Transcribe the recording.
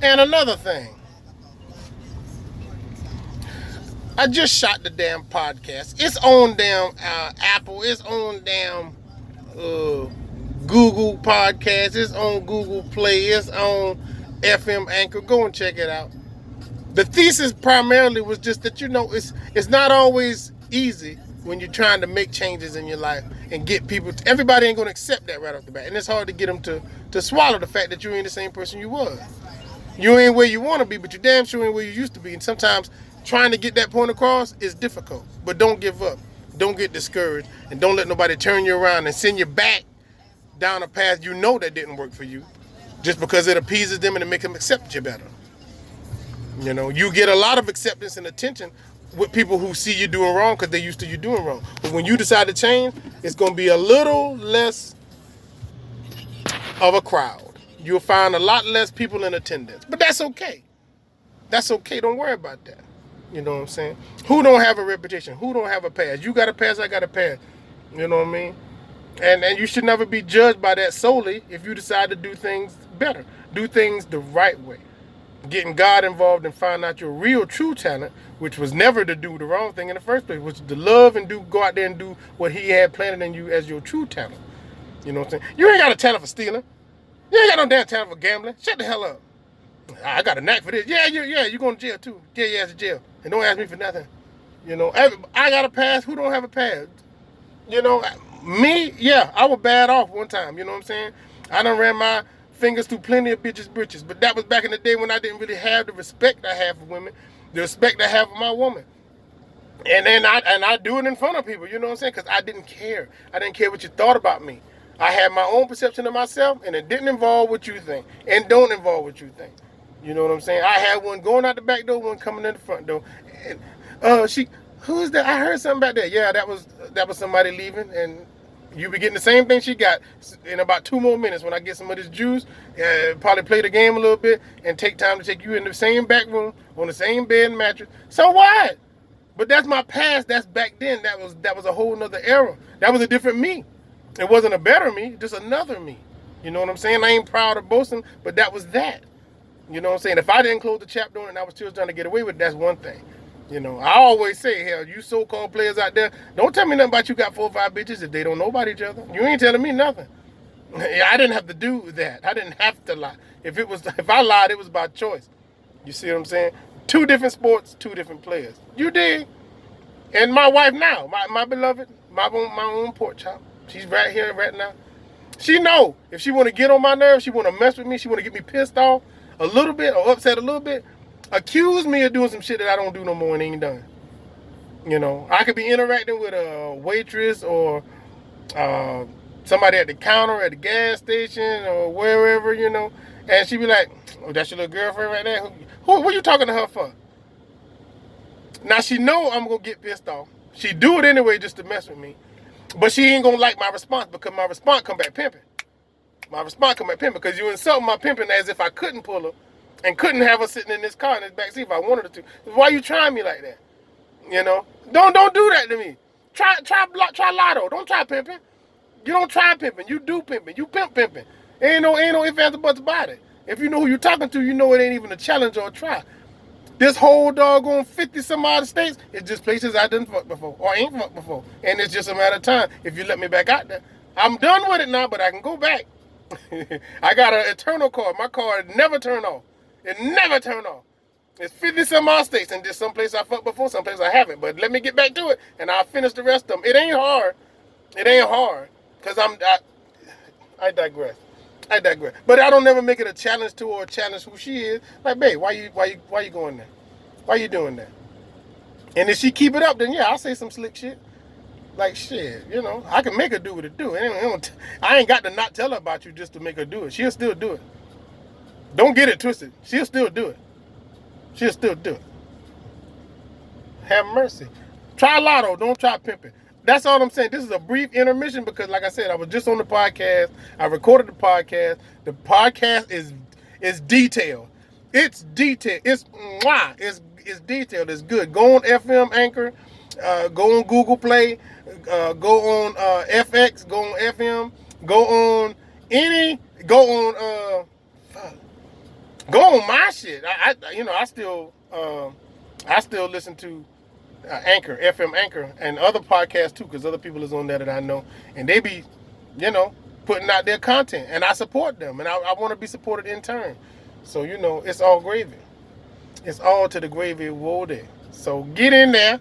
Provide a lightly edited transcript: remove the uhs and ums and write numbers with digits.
And another thing, I just shot the damn podcast. It's on damn Apple. It's on damn uh, Google Podcast. It's on Google Play. It's on FM Anchor. Go and check it out. The thesis primarily was just that it's not always easy when you're trying to make changes in your life and get people. Everybody ain't gonna accept that right off the bat, and it's hard to get them to swallow the fact that you ain't the same person you was. You ain't where you want to be, but you damn sure ain't where you used to be. And sometimes trying to get that point across is difficult. But don't give up. Don't get discouraged, and don't let nobody turn you around and send you back down a path you know that didn't work for you, just because it appeases them and it makes them accept you better. You get a lot of acceptance and attention with people who see you doing wrong because they're used to you doing wrong. But when you decide to change, it's going to be a little less of a crowd. You'll find a lot less people in attendance. But that's okay. That's okay. Don't worry about that. You know what I'm saying? Who don't have a reputation? Who don't have a past? You got a past, I got a past. You know what I mean? And you should never be judged by that solely if you decide to do things better. Do things the right way. Getting God involved and find out your real true talent, which was never to do the wrong thing in the first place, which is to love and go out there and do what he had planted in you as your true talent. You know what I'm saying? You ain't got a talent for stealing. You ain't got no damn talent for gambling. Shut the hell up. I got a knack for this. Yeah, you going to jail too. Yeah, you ass to jail. And don't ask me for nothing. I got a pass. Who don't have a pass? Me, yeah, I was bad off one time. You know what I'm saying? I done ran my fingers through plenty of bitches' britches. But that was back in the day when I didn't really have the respect I have for women, the respect I have for my woman. And then I do it in front of people, you know what I'm saying? Because I didn't care. I didn't care what you thought about me. I had my own perception of myself, and it didn't involve what you think. And don't involve what you think. You know what I'm saying? I had one going out the back door, one coming in the front door. And who's that? I heard something back there. Yeah, that was somebody leaving, and you be getting the same thing she got in about 2 more minutes when I get some of this juice. Probably play the game a little bit and take time to take you in the same back room on the same bed and mattress. So what? But that's my past. That's back then. That was a whole nother era. That was a different me. It wasn't a better me, just another me. You know what I'm saying? I ain't proud of boasting, but that was that. You know what I'm saying? If I didn't close the chapter on it and I was still trying to get away with it, that's one thing. I always say, hell, you so-called players out there, don't tell me nothing about you got 4 or 5 bitches if they don't know about each other. You ain't telling me nothing. I didn't have to do that. I didn't have to lie. If I lied, it was by choice. You see what I'm saying? 2 different sports, 2 different players. You did. And my wife now, my beloved, my own pork chop. She's right here, right now. She know if she want to get on my nerves, she want to mess with me, she want to get me pissed off a little bit or upset a little bit, accuse me of doing some shit that I don't do no more and ain't done. I could be interacting with a waitress or somebody at the counter at the gas station or wherever, and she be like, "Oh, that's your little girlfriend right there? What you talking to her for?" Now she know I'm gonna get pissed off. She do it anyway just to mess with me. But she ain't gonna like my response because my response come back pimping. My response come back pimping because you insulting my pimping as if I couldn't pull her and couldn't have her sitting in this car in this backseat if I wanted her to. Why you trying me like that? Don't do that to me. Try lotto. Don't try pimping. You don't try pimping. You do pimping. You pimping. Ain't no ifs, ands, or buts about it. If you know who you're talking to, you know it ain't even a challenge or a try. This whole doggone 50 some odd states is just places I didn't fuck before or ain't fucked before. And it's just a matter of time if you let me back out there. I'm done with it now, but I can go back. I got an eternal card. My card never turn off. It never turn off. It's 50 some odd states and just some place I fucked before, some place I haven't. But let me get back to it and I'll finish the rest of them. It ain't hard. It ain't hard. Because I digress. But I don't never make it a challenge to or a challenge who she is. Like, babe, why you going there? Why you doing that? And if she keep it up, then yeah, I'll say some slick shit. Like shit, I can make her do what it do. I ain't got to not tell her about you just to make her do it. She'll still do it. Don't get it twisted. She'll still do it. She'll still do it. Have mercy. Try lotto. Don't try pimping. That's all I'm saying. This is a brief intermission because, like I said, I was just on the podcast. I recorded the podcast. The podcast is detailed. It's detailed. It's detailed. It's good. Go on FM Anchor. Go on Google Play. Go on FX. Go on FM. Go on Go on my shit. I still listen to Anchor, FM Anchor, and other podcasts too, because other people is on there that I know, and they be, you know, putting out their content, and I support them, and I want to be supported in turn. So, it's all gravy. It's all to the gravy woody. So get in there.